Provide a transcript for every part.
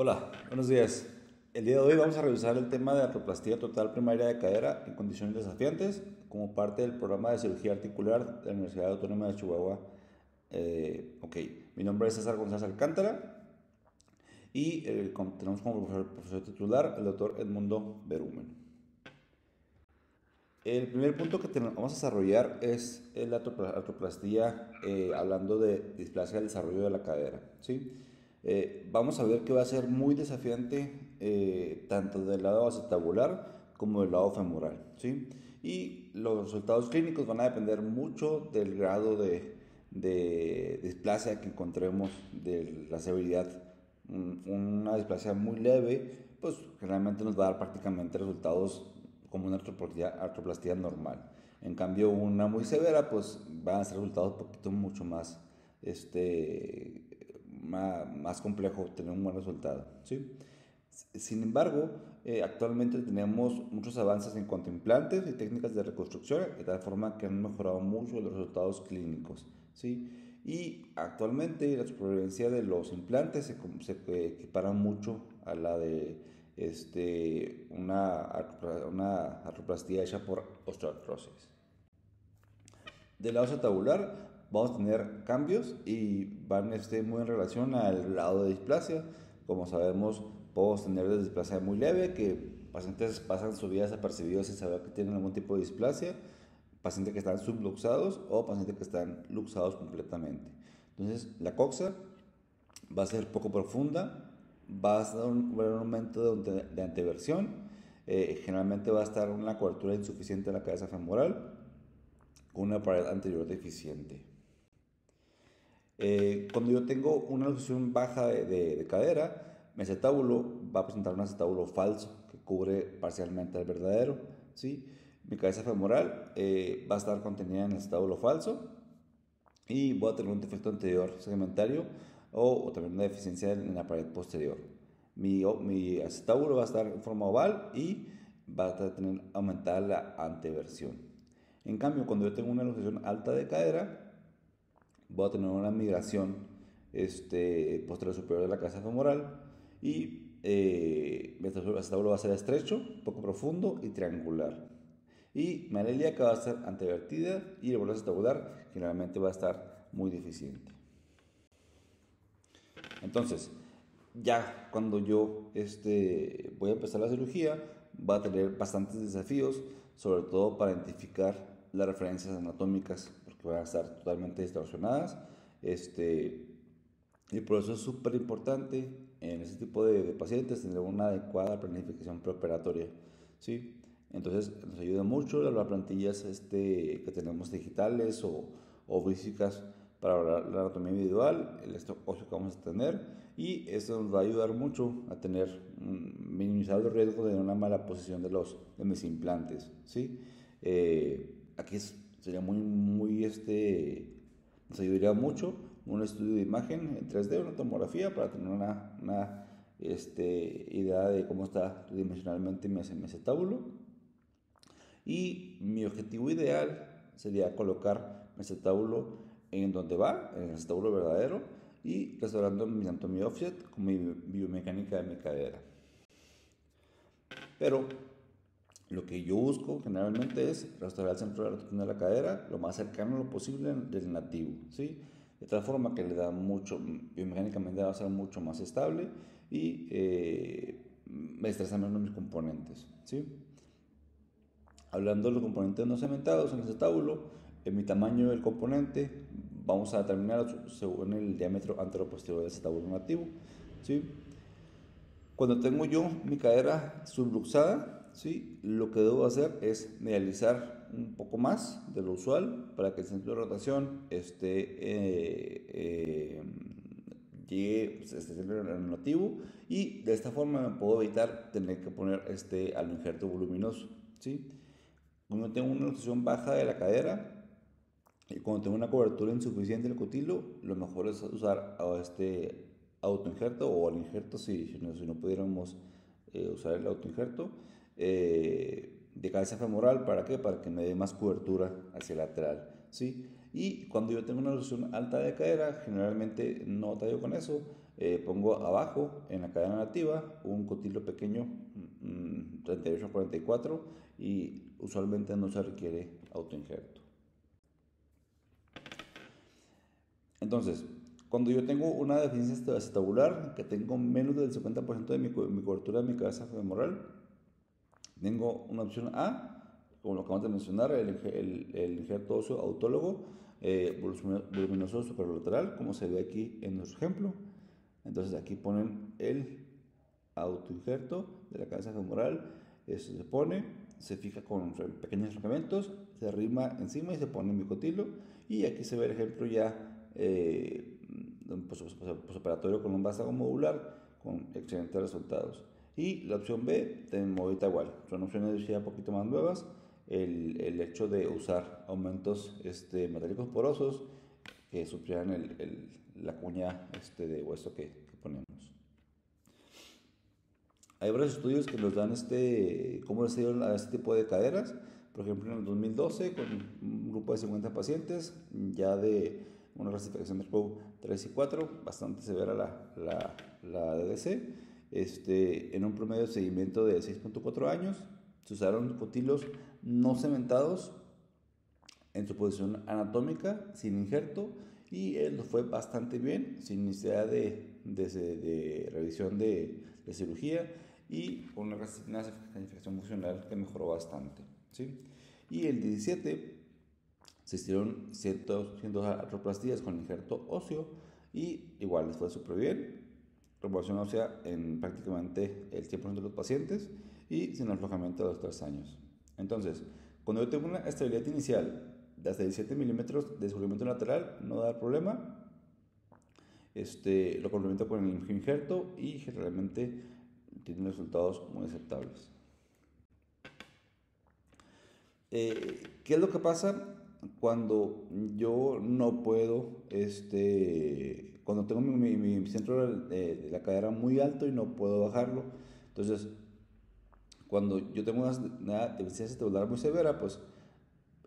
Hola, buenos días. El día de hoy vamos a revisar el tema de artroplastía total primaria de cadera en condiciones desafiantes como parte del programa de cirugía articular de la Universidad Autónoma de Chihuahua. Ok, mi nombre es César González Alcántara y tenemos como profesor titular el doctor Edmundo Berumen. El primer punto que vamos a desarrollar es la artroplastía, hablando de displasia del desarrollo de la cadera. ¿Sí? Vamos a ver que va a ser muy desafiante, tanto del lado acetabular como del lado femoral. ¿Sí? Y los resultados clínicos van a depender mucho del grado de displasia que encontremos, de la severidad. Una displasia muy leve, pues generalmente nos va a dar prácticamente resultados como una artroplastía normal. En cambio, una muy severa, pues van a ser resultados un poquito mucho más, más complejo tener un buen resultado. ¿Sí? Sin embargo, actualmente tenemos muchos avances en cuanto a implantes y técnicas de reconstrucción, de tal forma que han mejorado mucho los resultados clínicos. ¿Sí? Y actualmente la supervivencia de los implantes se equipara mucho a la de una artroplastía hecha por osteoartrosis. Del lado acetabular vamos a tener cambios y van muy en relación al grado de displasia. Como sabemos, podemos tener displasia muy leve, que pacientes pasan su vida desapercibidos sin saber que tienen algún tipo de displasia, pacientes que están subluxados o pacientes que están luxados completamente. Entonces, la coxa va a ser poco profunda, va a ser un aumento de anteversión, generalmente va a estar una cobertura insuficiente de la cabeza femoral, con una pared anterior deficiente. Cuando yo tengo una luxación baja de cadera, mi acetábulo va a presentar un acetábulo falso que cubre parcialmente el verdadero. ¿Sí? Mi cabeza femoral va a estar contenida en el acetábulo falso y voy a tener un defecto anterior segmentario o también una deficiencia en la pared posterior. Mi acetábulo va a estar en forma oval y va a tener aumentada la anteversión. En cambio, cuando yo tengo una luxación alta de cadera, voy a tener una migración posterior superior de la cabeza femoral y mi acetábulo va a ser estrecho, poco profundo y triangular. Y mi ala ilíaca va a ser antevertida y el borde acetabular generalmente va a estar muy deficiente. Entonces, ya cuando yo voy a empezar la cirugía, va a tener bastantes desafíos, sobre todo para identificar las referencias anatómicas, porque van a estar totalmente distorsionadas. Y por eso es súper importante en ese tipo de pacientes tener una adecuada planificación preoperatoria. ¿Sí? Entonces nos ayuda mucho las plantillas que tenemos digitales o físicas para hablar la anatomía individual, el stock óseo que vamos a tener, y eso nos va a ayudar mucho a minimizar los riesgos de una mala posición de mis implantes. ¿Sí? Aquí sería nos ayudaría mucho un estudio de imagen en 3D, una tomografía, para tener una idea de cómo está dimensionalmente mi acetábulo. Y mi objetivo ideal sería colocar mi acetábulo en donde va, en el acetábulo verdadero, y restaurando mi anatomía offset con mi biomecánica de mi cadera. Pero lo que yo busco generalmente es restaurar el centro de rotación de la cadera lo más cercano a lo posible del nativo, ¿sí? De tal forma que le da mucho, biomecánicamente va a ser mucho más estable y me estresan menos mis componentes, ¿sí? Hablando de los componentes no cementados en el acetábulo, en mi tamaño del componente vamos a determinar según el diámetro anteroposterior del acetábulo nativo, ¿sí? Cuando tengo yo mi cadera subluxada, ¿sí? Lo que debo hacer es medializar un poco más de lo usual para que el centro de rotación llegue al nativo, y de esta forma me puedo evitar tener que poner al injerto voluminoso. ¿Sí? Cuando tengo una rotación baja de la cadera y cuando tengo una cobertura insuficiente del cotilo, lo mejor es usar autoinjerto o el injerto si no pudiéramos usar el autoinjerto de cabeza femoral. ¿Para qué? Para que me dé más cobertura hacia el lateral. ¿Sí? Y cuando yo tengo una lesión alta de cadera, generalmente no tallo con eso, pongo abajo en la cadera nativa un cotilo pequeño, 38-44, y usualmente no se requiere autoinjerto. Entonces, cuando yo tengo una deficiencia acetabular, que tengo menos del 50% de mi cobertura de mi cabeza femoral, tengo una opción A, como lo acabamos de mencionar, el injerto óseo autólogo voluminoso superlateral, como se ve aquí en nuestro ejemplo. Entonces aquí ponen el autoinjerto de la cabeza femoral, eso se pone, se fija con pequeños fragmentos, se arrima encima y se pone en mi cotilo. Y aquí se ve el ejemplo ya postoperatorio con un vástago modular con excelentes resultados. Y la opción B, ahorita igual, son opciones ya un poquito más nuevas. El hecho de usar aumentos metálicos porosos que suplieran la cuña de hueso que ponemos. Hay varios estudios que nos dan cómo les dieron a este tipo de caderas. Por ejemplo, en el 2012, con un grupo de 50 pacientes, ya de una clasificación de Crowe 3 y 4, bastante severa la DDC, en un promedio de seguimiento de 6.4 años, se usaron cotilos no cementados en su posición anatómica, sin injerto, y él fue bastante bien, sin necesidad de revisión de cirugía, y con una clasificación funcional que mejoró bastante, ¿sí? Y el 17 se hicieron 100 artroplastías con injerto óseo y igual les fue súper bien, remodelación ósea en prácticamente el 100% de los pacientes y sin aflojamiento de los 3 años. Entonces, cuando yo tengo una estabilidad inicial de hasta 17 milímetros de descubrimiento lateral, no da problema. Lo complemento con el injerto y generalmente tiene resultados muy aceptables. ¿Qué es lo que pasa cuando yo no puedo, cuando tengo mi centro de la cadera muy alto y no puedo bajarlo? Entonces, cuando yo tengo una deficiencia acetabular muy severa, pues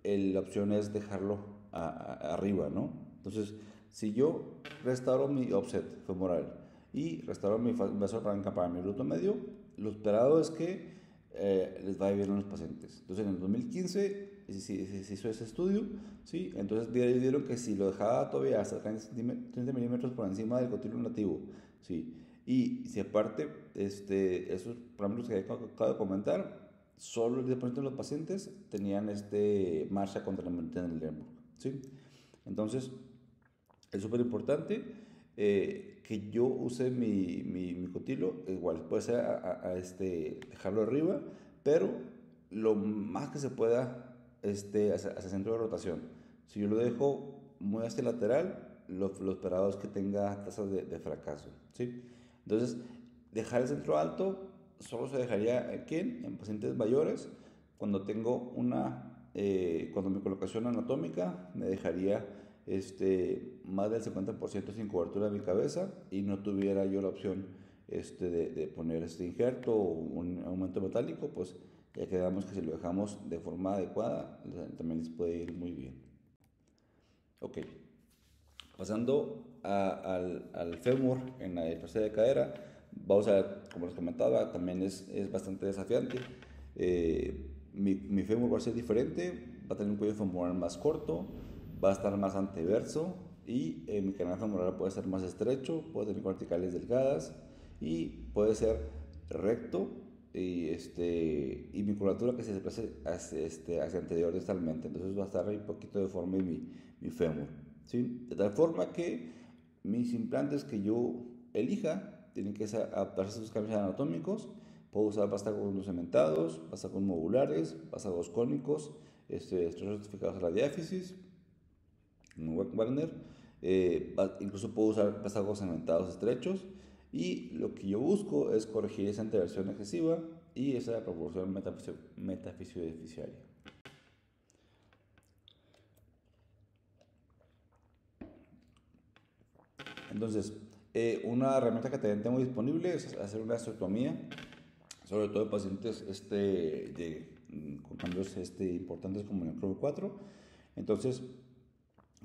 la opción es dejarlo arriba, ¿no? Entonces, si yo restauro mi offset femoral y restauro mi vaso de palanca para mi glúteo medio, lo esperado es que les vaya bien a los pacientes. Entonces, en el 2015 se hizo ese estudio, ¿sí? Entonces vieron que si lo dejaba todavía hasta 30 milímetros por encima del cotilo nativo, ¿sí? Y si aparte esos parámetros que acabo de comentar, solo el 10% de los pacientes tenían marcha contra la Trendelenburg, ¿sí? Entonces, es súper importante que yo use mi cotilo, igual puede ser dejarlo arriba, pero lo más que se pueda hacia el centro de rotación. Si yo lo dejo muy hacia el lateral, lo esperado es que tenga tasas de fracaso, ¿sí? Entonces, dejar el centro alto solo se dejaría aquí en pacientes mayores. Cuando tengo cuando mi colocación anatómica me dejaría más del 50% sin cobertura de mi cabeza y no tuviera yo la opción de poner este injerto o un aumento metálico, pues ya quedamos que si lo dejamos de forma adecuada también les puede ir muy bien. Ok, pasando al fémur en la hiperplasia de cadera, vamos a ver, como les comentaba, también es bastante desafiante. Mi fémur va a ser diferente, va a tener un cuello femoral más corto, va a estar más anteverso y mi canal femoral puede ser más estrecho, puede tener corticales delgadas y puede ser recto y mi curvatura que se desplace hacia anterior distalmente. Entonces va a estar ahí un poquito deforme mi fémur, ¿sí? De tal forma que mis implantes que yo elija tienen que adaptarse a sus cambios anatómicos. Puedo usar vástagos no cementados, vástagos modulares, vástagos cónicos, estrechos fijados a la diáfisis, como Wagner. Incluso puedo usar vástagos cementados estrechos. Y lo que yo busco es corregir esa anteversión excesiva y esa proporción metafisiodeficiaria. Entonces, una herramienta que también tengo disponible es hacer una osteotomía, sobre todo en pacientes con cambios importantes como en el Crowe 4. Entonces,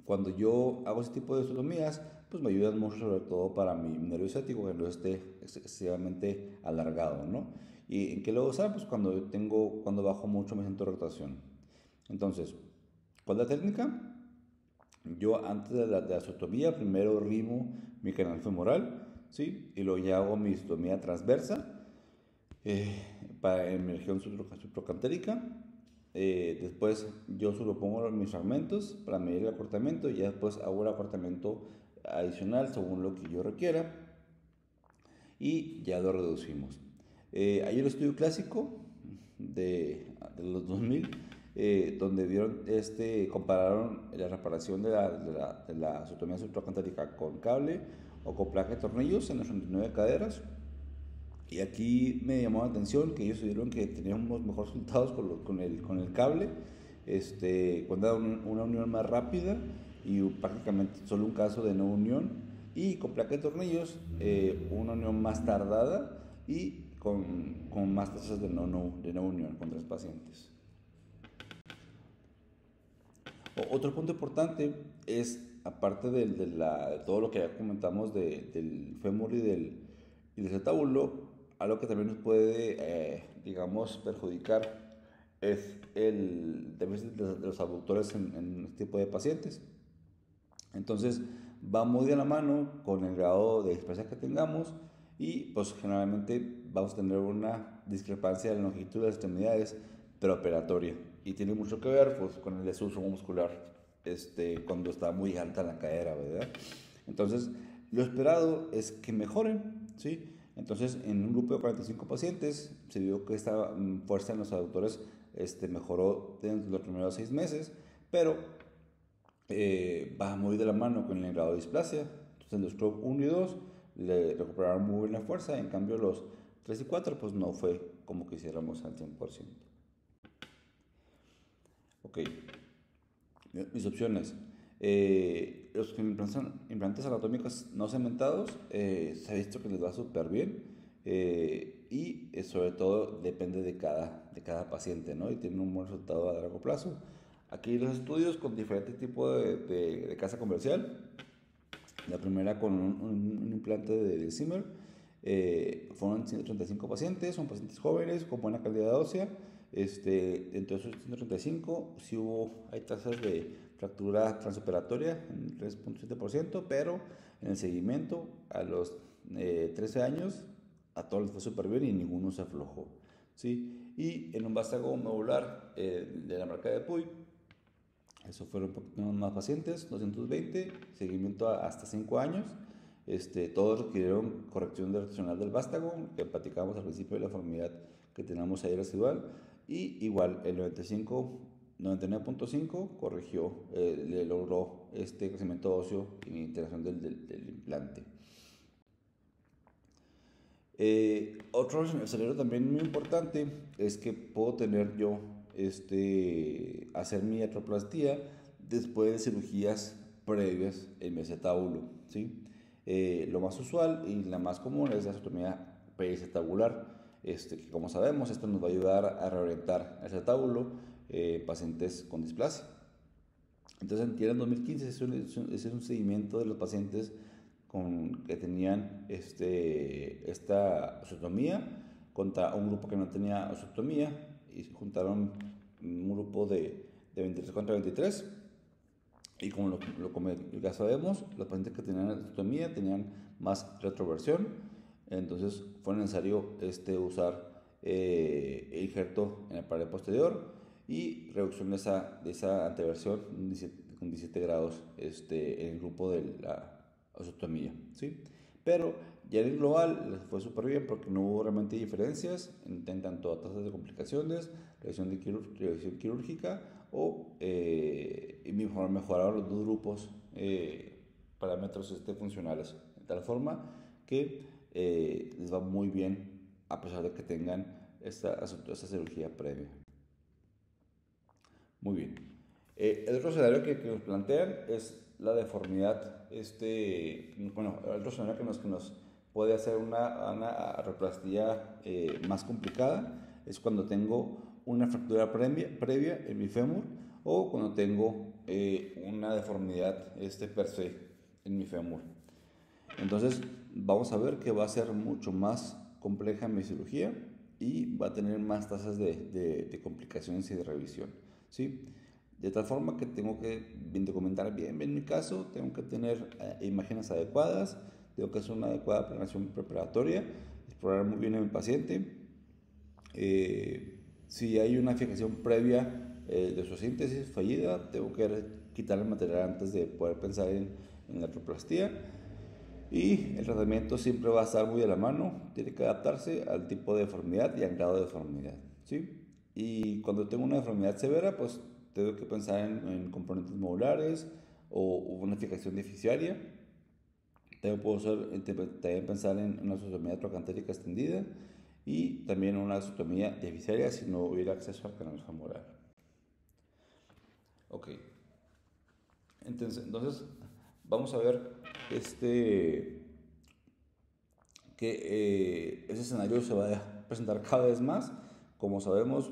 Cuando yo hago ese tipo de osteotomías, pues me ayudan mucho, sobre todo para mi nervio ciático, que no esté excesivamente alargado, ¿no? ¿Y en qué lo usar? Pues cuando bajo mucho mi centro de rotación. Entonces, ¿cuál es la técnica? Yo antes de la osteotomía, primero rimo mi canal femoral, ¿sí? Y luego ya hago mi osteotomía transversa para en mi región supracantérica. Después yo solo pongo mis fragmentos para medir el acortamiento y ya después hago el acortamiento adicional según lo que yo requiera y ya lo reducimos. Hay un estudio clásico de los 2000 donde vieron, compararon la reparación de la osteotomía supracantérica con cable o con placa de tornillos en las 89 caderas. Y aquí me llamó la atención que ellos vieron que teníamos mejores resultados con el cable, cuando era una unión más rápida y prácticamente solo un caso de no unión, y con placa de tornillos una unión más tardada y con más tasas de no unión con 3 pacientes. Otro punto importante es, aparte de todo lo que ya comentamos del fémur y del acetábulo, algo que también nos puede, digamos, perjudicar es el déficit de los abductores en este tipo de pacientes. Entonces, va muy de la mano con el grado de displasia que tengamos y pues generalmente vamos a tener una discrepancia en la longitud de las extremidades preoperatoria y tiene mucho que ver pues, con el desuso muscular cuando está muy alta la cadera, ¿verdad? Entonces, lo esperado es que mejoren, ¿sí? Entonces, en un grupo de 45 pacientes se vio que esta fuerza en los aductores mejoró en los primeros 6 meses, pero va muy de la mano con el grado de displasia. Entonces, en los stroke 1 y 2 le recuperaron muy bien la fuerza, en cambio los 3 y 4 pues no fue como quisiéramos al 100%. Ok, mis opciones. Los implantes anatómicos no cementados se ha visto que les va súper bien y sobre todo depende de cada paciente, ¿no? Y tiene un buen resultado a largo plazo. Aquí los estudios con diferentes tipos de casa comercial. La primera con un implante de Zimmer. Fueron 135 pacientes, son pacientes jóvenes con buena calidad ósea. Dentro de esos 135 sí hay tasas de fractura transoperatoria en 3.7%, pero en el seguimiento a los 13 años a todos les fue súper bien y ninguno se aflojó, ¿sí? Y en un vástago medular de la marca de Puy, eso fueron un poquito más pacientes, 220, seguimiento hasta 5 años. Todos requirieron corrección rotacional del vástago, que platicábamos al principio de la deformidad que tenemos ahí residual. Y igual, el 99.5 corrigió, le logró este crecimiento óseo y integración del implante. Otro escenario también muy importante es que puedo tener yo hacer mi artroplastía después de cirugías previas en mi acetábulo, ¿sí? Lo más usual y la más común es la osteotomía periacetabular, que como sabemos esto nos va a ayudar a reorientar el acetábulo pacientes con displasia. Entonces en 2015 ese es un seguimiento de los pacientes que tenían esta osteotomía contra un grupo que no tenía osteotomía y se juntaron un grupo de 23 contra 23 y como ya sabemos, los pacientes que tenían osteotomía tenían más retroversión, entonces fue necesario usar el injerto en la pared posterior y reducción de esa anteversión con 17 grados en el grupo de la osteotomía, ¿sí? Pero ya en el global les fue súper bien porque no hubo realmente diferencias en tanto a tasas de complicaciones, revisión quirúrgica o mejoraron los dos grupos parámetros funcionales, de tal forma que les va muy bien a pesar de que tengan esta cirugía previa. Muy bien. El otro escenario que nos plantean es la deformidad. El otro escenario que nos puede hacer una artroplastía más complicada es cuando tengo una fractura previa en mi fémur o cuando tengo una deformidad per se en mi fémur. Entonces vamos a ver que va a ser mucho más compleja mi cirugía y va a tener más tasas de complicaciones y de revisión, ¿sí? De tal forma que tengo que documentar bien mi caso, tengo que tener imágenes adecuadas, tengo que hacer una adecuada planeación preparatoria, explorar muy bien a mi paciente. Si hay una fijación previa de su síntesis fallida, tengo que quitar el material antes de poder pensar en la artroplastia. Y el tratamiento siempre va a estar muy de la mano, tiene que adaptarse al tipo de deformidad y al grado de deformidad, ¿sí? Y cuando tengo una deformidad severa, pues tengo que pensar en componentes modulares o una fijación deficiaria. También pensar en una osteotomía trocantérica extendida y también una osteotomía deficiaria si no hubiera acceso al canal femoral. Ok, entonces vamos a ver que ese escenario se va a presentar cada vez más. Como sabemos,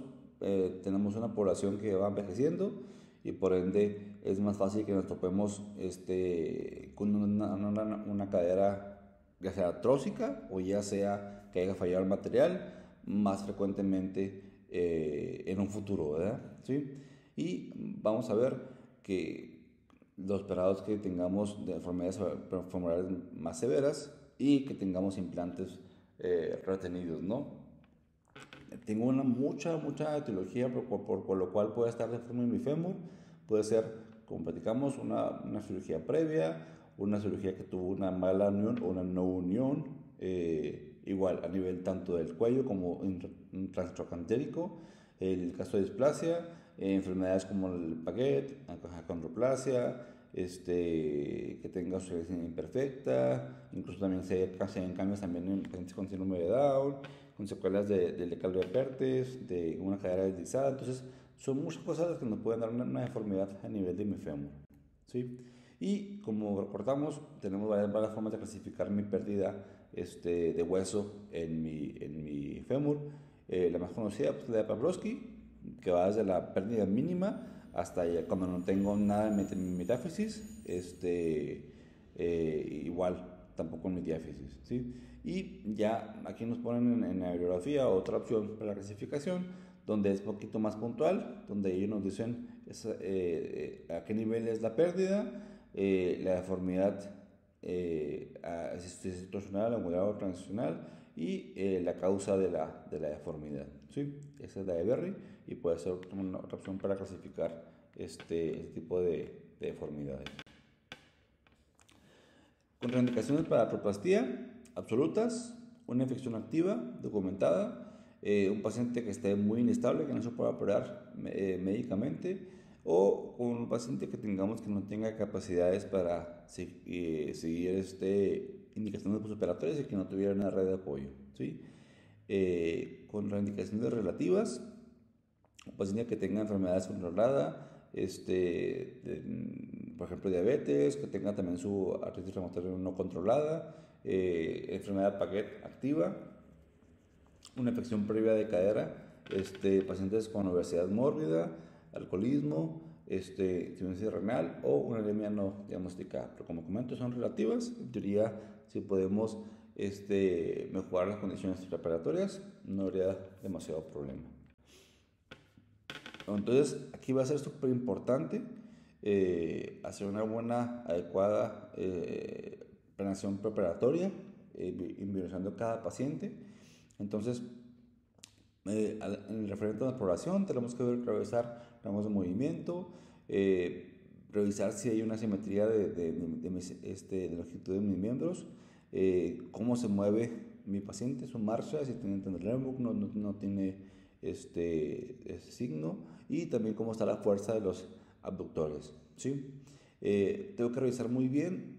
tenemos una población que va envejeciendo y por ende es más fácil que nos topemos con una cadera ya sea trósica o ya sea que haya fallado el material más frecuentemente en un futuro, ¿verdad? ¿Sí? Y vamos a ver que los operados que tengamos de enfermedades femorales más severas y que tengamos implantes retenidos, ¿no? Tengo mucha etiología por lo cual puede estar deforme en mi fémur. Puede ser, como platicamos, una cirugía previa, una cirugía que tuvo una mala unión o una no unión, igual a nivel tanto del cuello como transtrocantérico, el caso de displasia, enfermedades como el Paget, acondroplasia, que tenga su selección imperfecta, incluso también se hacen cambios también en pacientes con síndrome de Down, con secuelas del decalvio de Pertes, de una cadera deslizada. Entonces, son muchas cosas las que nos pueden dar una deformidad a nivel de mi fémur, ¿sí? Y como recordamos, tenemos varias formas de clasificar mi pérdida de hueso en mi fémur. La más conocida pues, la de Pavlovsky, que va desde la pérdida mínima hasta cuando no tengo nada en mi metáfisis, igual, tampoco en mi diáfisis, ¿sí? Y ya aquí nos ponen en la bibliografía otra opción para la clasificación, donde es un poquito más puntual, donde ellos nos dicen a qué nivel es la pérdida, la deformidad situacional, angular o transicional y la causa de la deformidad, ¿sí? Esa es la de Berry y puede ser otra opción para clasificar este tipo de deformidades. Contraindicaciones para artroplastia absolutas, una infección activa documentada, un paciente que esté muy inestable, que no se pueda operar médicamente, o con un paciente que tengamos que no tenga capacidades para seguir indicaciones postoperatorias y que no tuviera una red de apoyo, ¿sí? Contraindicaciones relativas, un paciente que tenga enfermedades controladas, por ejemplo, diabetes, que tenga también su artritis reumatoide no controlada, enfermedad Paget activa, una infección previa de cadera, pacientes con obesidad mórbida, alcoholismo, insuficiencia renal o una anemia no diagnosticada. Pero como comento, son relativas. En teoría, si podemos mejorar las condiciones preparatorias, no habría demasiado problema. Entonces, aquí va a ser súper importante hacer una buena, adecuada planeación preparatoria, individualizando cada paciente. Entonces, en el referente a la exploración, tenemos que revisar rangos de movimiento, revisar si hay una simetría de longitud de mis miembros, cómo se mueve mi paciente, su marcha, si tiene tendernumbo, no tiene ese signo, y también cómo está la fuerza de los abductores, ¿sí? Tengo que revisar muy bien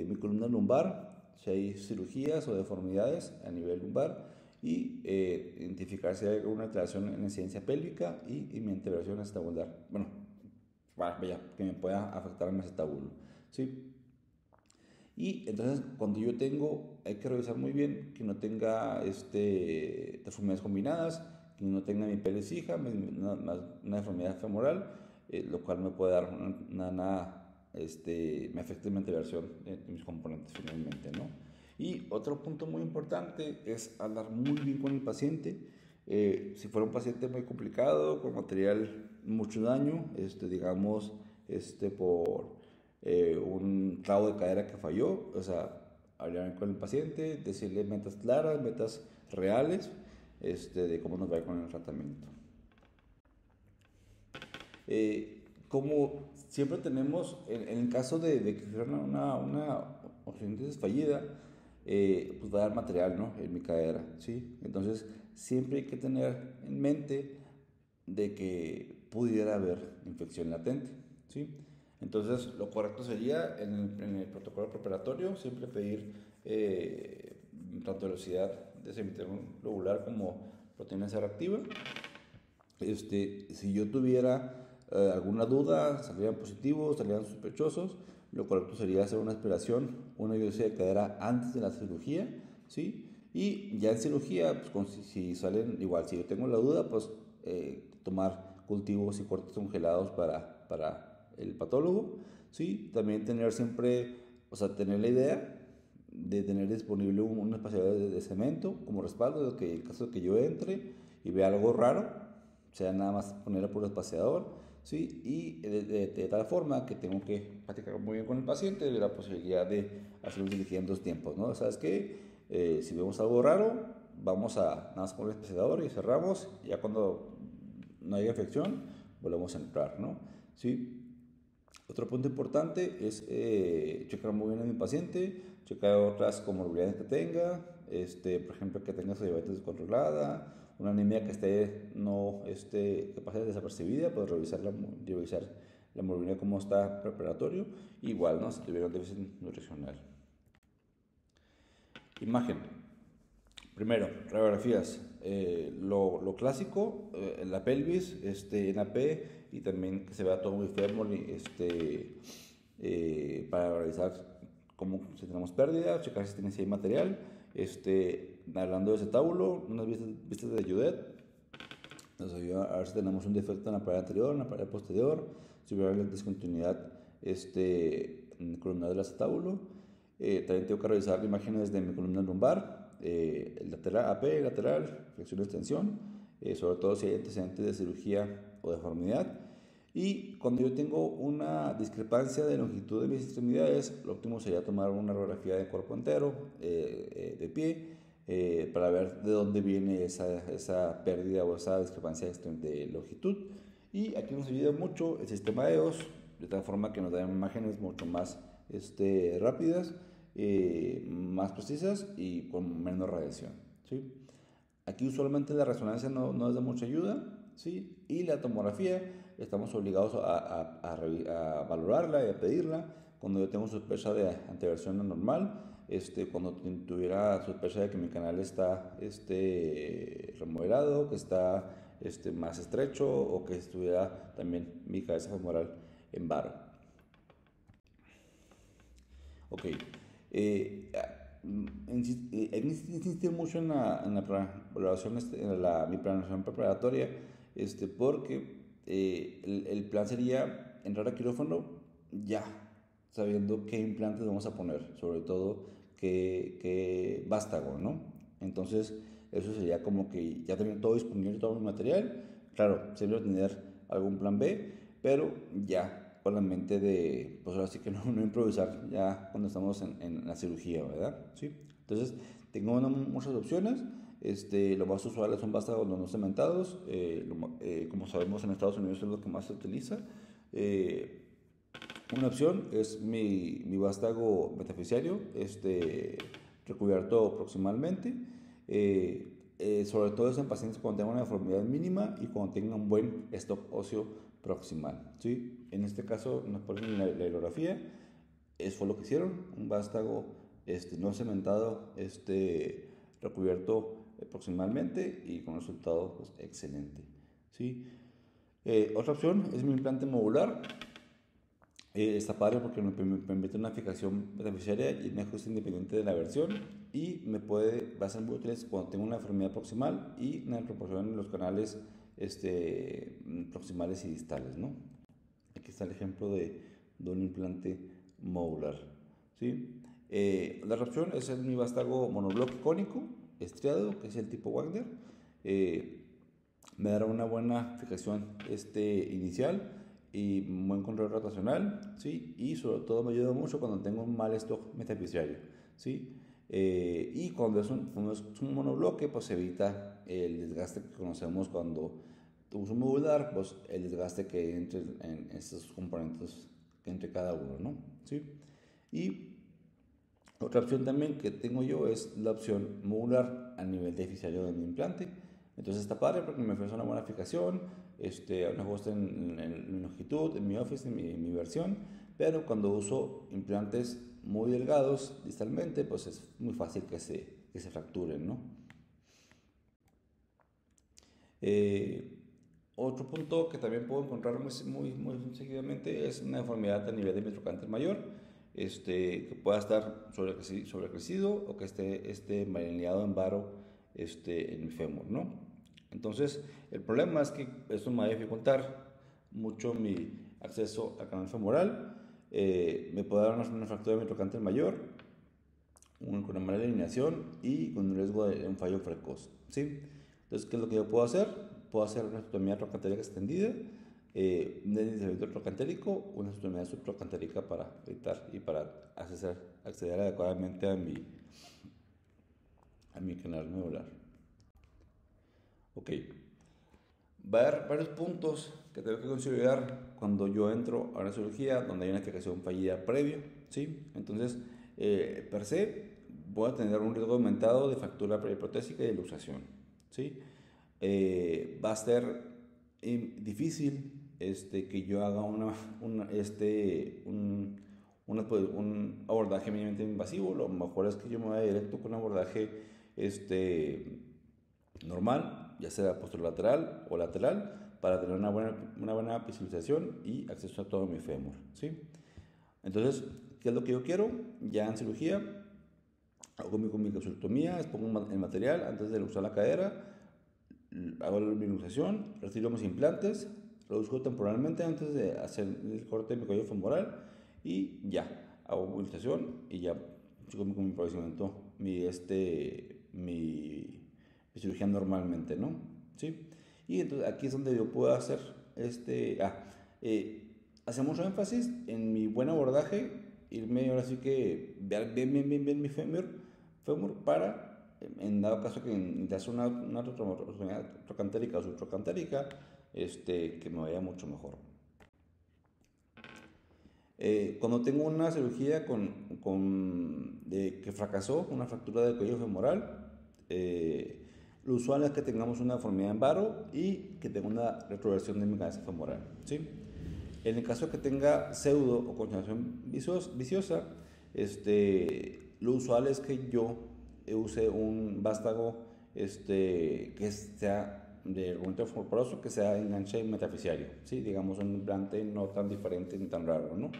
mi columna lumbar, si hay cirugías o deformidades a nivel lumbar, y identificar si hay alguna alteración en la incidencia pélvica y mi anteversión acetabular. Bueno, vaya, que me pueda afectar en el acetábulo, ¿sí? Y entonces, cuando yo tengo, hay que revisar muy bien que no tenga deformidades combinadas, que no tenga mi pelvis fija, una deformidad femoral, lo cual me puede dar me afecta mi antiversión en mis componentes finalmente, ¿no? Y otro punto muy importante es hablar muy bien con el paciente. Si fuera un paciente muy complicado, con material mucho daño, digamos, por un clavo de cadera que falló, o sea, hablar con el paciente, decirle metas claras, metas reales, de cómo nos va a ir con el tratamiento. Como siempre tenemos, en el caso de que sea una osteogenesis fallida, pues va a dar material, ¿no? En mi cadera, ¿sí? Entonces, siempre hay que tener en mente de que pudiera haber infección latente, ¿sí? Entonces, lo correcto sería en el protocolo preparatorio siempre pedir tanto velocidad de semitermo lobular como proteína C reactiva. Si yo tuviera alguna duda, salieran positivos, salieran sospechosos, lo correcto sería hacer una aspiración, una biopsia de cadera antes de la cirugía, ¿sí? Y ya en cirugía, pues si salen igual, si yo tengo la duda, pues tomar cultivos y cortes congelados para el patólogo, ¿sí? También tener siempre, o sea, tener la idea de tener disponible un espaciador de cemento como respaldo, de que en caso de que yo entre y vea algo raro, sea nada más ponerlo por el espaciador, ¿sí? Y de tal forma que tengo que practicar muy bien con el paciente, de la posibilidad de hacer una cirugía en 2 tiempos, ¿no? ¿Sabes qué? Si vemos algo raro, vamos a nada más poner el espaciador y cerramos, y ya cuando no haya infección, volvemos a entrar, ¿no? ¿Sí? Otro punto importante es checar muy bien a mi paciente, checar otras comorbilidades que tenga, por ejemplo, que tenga su diabetes descontrolada, una anemia que que pase desapercibida, pues revisar la morbilidad cómo está preparatorio, igual, ¿no? Si tuviera un déficit nutricional. Imagen. Primero, radiografías. Lo clásico, la pelvis, en AP, y también que se vea todo muy fémur, para revisar si tenemos pérdida, checar si hay material. Hablando de ese tabulo, unas vistas de Judet, nos ayuda a ver si tenemos un defecto en la pared anterior, en la pared posterior, si hubiera discontinuidad columnar del acetábulo. También tengo que revisar imágenes de mi columna lumbar, el lateral, AP, lateral, flexión y extensión, sobre todo si hay antecedentes de cirugía o deformidad. Y cuando yo tengo una discrepancia de longitud de mis extremidades, lo óptimo sería tomar una radiografía de cuerpo entero, de pie, para ver de dónde viene esa pérdida o esa discrepancia de longitud. Y aquí nos ayuda mucho el sistema EOS, de tal forma que nos da imágenes mucho más rápidas, más precisas y con menos radiación, ¿sí? Aquí usualmente la resonancia no es de mucha ayuda, ¿sí? Y la tomografía estamos obligados a valorarla y a pedirla cuando yo tengo sospecha de antiversión anormal, cuando tuviera sospecha de que mi canal está remodelado, que está más estrecho, o que estuviera también mi cabeza femoral en varo. Ok. Hay que insistir mucho en la valoración, mi planificación preparatoria, porque el plan sería entrar a quirófano ya, sabiendo qué implantes vamos a poner, sobre todo qué vástago, ¿no? Entonces, eso sería como que ya tengo todo disponible, todo mi material. Claro, siempre tener algún plan B, pero ya con la mente de, pues ahora sí que no improvisar ya cuando estamos en la cirugía, ¿verdad? Sí. Entonces, tengo muchas opciones. Lo más usual son vástagos no cementados. Como sabemos, en Estados Unidos es lo que más se utiliza. Una opción es mi vástago metafisiario, recubierto proximalmente. Sobre todo es en pacientes cuando tengan una deformidad mínima y cuando tengan un buen stock óseo proximal, ¿sí? En este caso nos ponen la hidrografía, eso fue lo que hicieron, un vástago no cementado, recubierto proximalmente y con un resultado pues, excelente, ¿sí? Otra opción es mi implante modular. Está padre porque me permite una fijación beneficiaria y un ajuste independiente de la versión, y va a ser muy útil cuando tengo una enfermedad proximal y una proporción en los canales proximales y distales, ¿no? aquí está el ejemplo de un implante modular, ¿sí? La otra opción es mi vástago monobloque cónico, estriado, que es el tipo Wagner. Me dará una buena fijación inicial y un buen control rotacional, ¿sí? Y sobre todo me ayuda mucho cuando tengo un mal stock metaficiario, ¿sí? Y cuando cuando es un monobloque, pues evita el desgaste que conocemos cuando uso un modular, pues el desgaste que hay entre en estos componentes entre cada uno, ¿no? ¿Sí? Y otra opción también que tengo yo es la opción modular a nivel deficitario de mi implante. Entonces está padre porque me ofrece una buena fijación, un ajuste en longitud, en mi office, en mi versión, pero cuando uso implantes muy delgados distalmente, pues es muy fácil que se fracturen, ¿no? Otro punto que también puedo encontrar muy seguidamente es una deformidad a nivel de mi trocánter mayor, que pueda estar sobrecrecido o que esté malineado en varo en mi fémur, ¿no? Entonces, el problema es que esto me va a dificultar mucho mi acceso al canal femoral, me puede dar una fractura de mi trocánter mayor, con una mala alineación y con un riesgo de un fallo precoz, ¿sí? Entonces, ¿qué es lo que yo puedo hacer? Puedo hacer una osteotomía trocantérica extendida, un deslizamiento trocantérico, una osteotomía subtrocantérica para evitar y para acceder adecuadamente a mi canal medular. Ok, va a haber varios puntos que tengo que considerar cuando yo entro a una cirugía donde hay una fijación fallida previa, ¿sí? Entonces, per se, voy a tener un riesgo aumentado de fractura periprotésica y de luxación, ¿sí? Va a ser difícil que yo haga un abordaje mínimamente invasivo. Lo mejor es que yo me vaya directo con un abordaje normal, ya sea posterolateral o lateral, para tener una buena visualización y acceso a todo mi fémur, ¿sí? Entonces, ¿qué es lo que yo quiero? Ya en cirugía, hago mi capsulotomía, expongo el material antes de usar la cadera, hago la minimización, retiro mis implantes, reduzco temporalmente antes de hacer el corte de mi cuello femoral y ya, hago movilización y ya sigo con mi procedimiento, mi cirugía normalmente, ¿no? ¿Sí? Y entonces aquí es donde yo puedo hacer hacemos mucho énfasis en mi buen abordaje, irme ahora sí que ver bien mi fémur para en dado caso que necesitas una trocantérica o subtrocantérica, que me vaya mucho mejor. Cuando tengo una cirugía que fracasó, una fractura del cuello femoral, lo usual es que tengamos una deformidad en varo y que tenga una retroversión de mi cabeza femoral, ¿sí? En el caso que tenga pseudo o continuación viciosa, lo usual es que yo use un vástago que sea de argumento poroso, que sea enganche metafisiario, ¿sí? Digamos un implante no tan diferente ni tan raro, ¿no?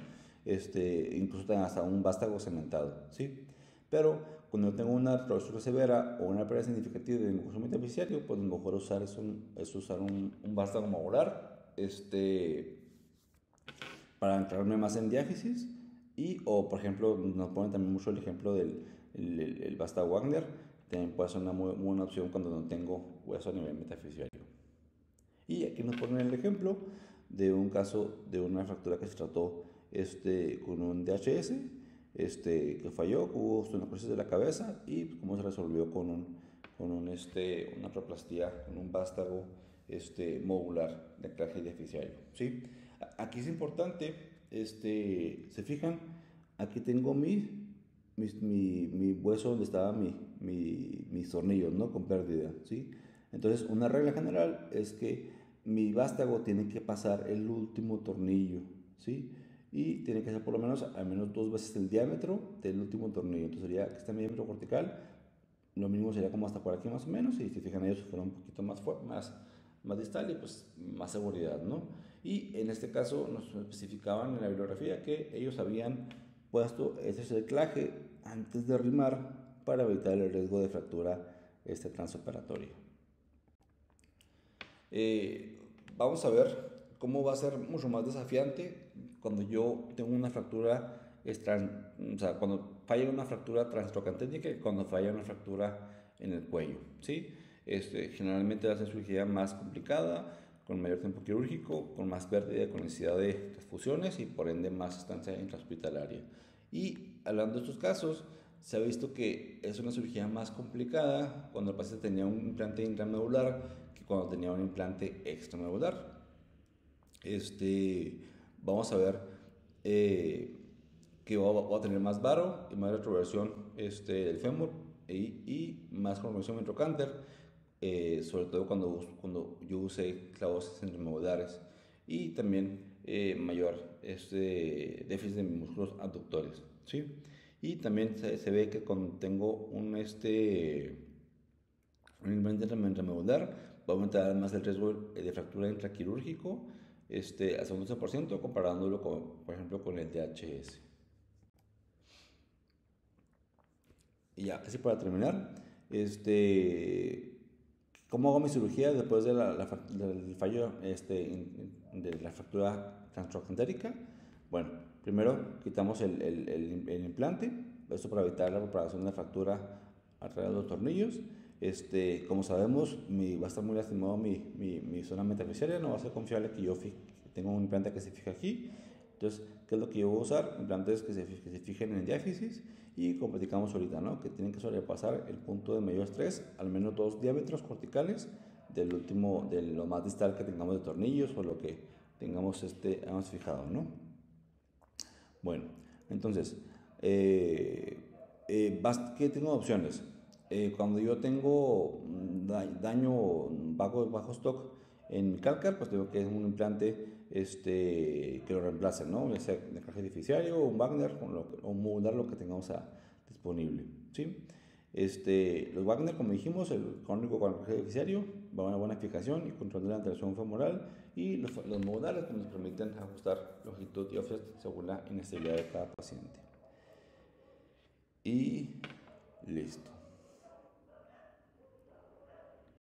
Incluso hasta un vástago cementado, ¿sí? Pero cuando tengo una retroversión severa o una pérdida significativa de mucoso metafisiario, pues lo mejor es usar un vástago modular, para entrarme más en diáfisis o por ejemplo nos ponen también mucho el ejemplo del el vástago Wagner, también puede ser una muy buena opción cuando no tengo hueso a nivel metafisiario. Y aquí nos ponen el ejemplo de un caso de una fractura que se trató con un DHS que falló, hubo osteonecrosis de la cabeza y cómo se resolvió una artroplastía, con un vástago modular de anclaje diaficiario, ¿sí? Aquí es importante, se fijan, aquí tengo mi hueso donde estaban mis tornillos, ¿no? Con pérdida, ¿sí? Entonces, una regla general es que mi vástago tiene que pasar el último tornillo, ¿sí? Y tiene que ser por lo menos al menos 2 veces el diámetro del último tornillo. Entonces sería que está mi diámetro cortical, lo mínimo sería como hasta por aquí más o menos, y si fijan ellos fueron un poquito más distal y pues más seguridad, ¿no? Y en este caso nos especificaban en la bibliografía que ellos habían puesto ese anclaje antes de arrimar para evitar el riesgo de fractura transoperatoria. Vamos a ver ¿Cómo va a ser mucho más desafiante cuando yo tengo una fractura, o sea, cuando falla una fractura transtrocantética y cuando falla una fractura en el cuello? ¿Sí? Generalmente va a ser cirugía más complicada, con mayor tiempo quirúrgico, con más pérdida con necesidad de transfusiones y por ende más estancia intrahospitalaria. Y hablando de estos casos, se ha visto que es una cirugía más complicada cuando el paciente tenía un implante intramedular que cuando tenía un implante extramedular. Vamos a ver que va a tener más varo y más retroversión del fémur y más conversión en trocánter, sobre todo cuando yo usé clavos centrimodulares y también mayor déficit de mis músculos abductores, ¿sí? Y también se ve que cuando tengo un implante intramedular va a aumentar más el riesgo de fractura intraquirúrgico hasta un 12% comparándolo con, por ejemplo, con el DHS. Y ya, así para terminar, ¿cómo hago mi cirugía después de del fallo de la fractura transtrocanterica? Bueno, primero quitamos el implante, esto para evitar la propagación de la fractura alrededor de los tornillos. Como sabemos, va a estar muy lastimado mi zona metafisiaria, no va a ser confiable que yo tenga un implante que se fije aquí. Entonces, ¿qué es lo que yo voy a usar? Implantes que se fijen en el diáfisis y como platicamos ahorita, ¿no? Que tienen que sobrepasar el punto de mayor estrés, al menos 2 diámetros corticales de lo más distal que tengamos de tornillos o lo que hemos fijado, ¿no? Bueno, entonces, ¿qué tengo opciones? Cuando yo tengo daño bajo stock en mi cálcar, pues tengo que es un implante que lo reemplace, ¿no? Ya sea de caja artificiario o un Wagner o un modular, lo que tengamos disponible, ¿sí? Los Wagner, como dijimos, el cónico con el caja artificiario va a una buena fijación y control de la anteración femoral, y los modulares pues, nos permiten ajustar longitud y offset según la inestabilidad de cada paciente. Y listo.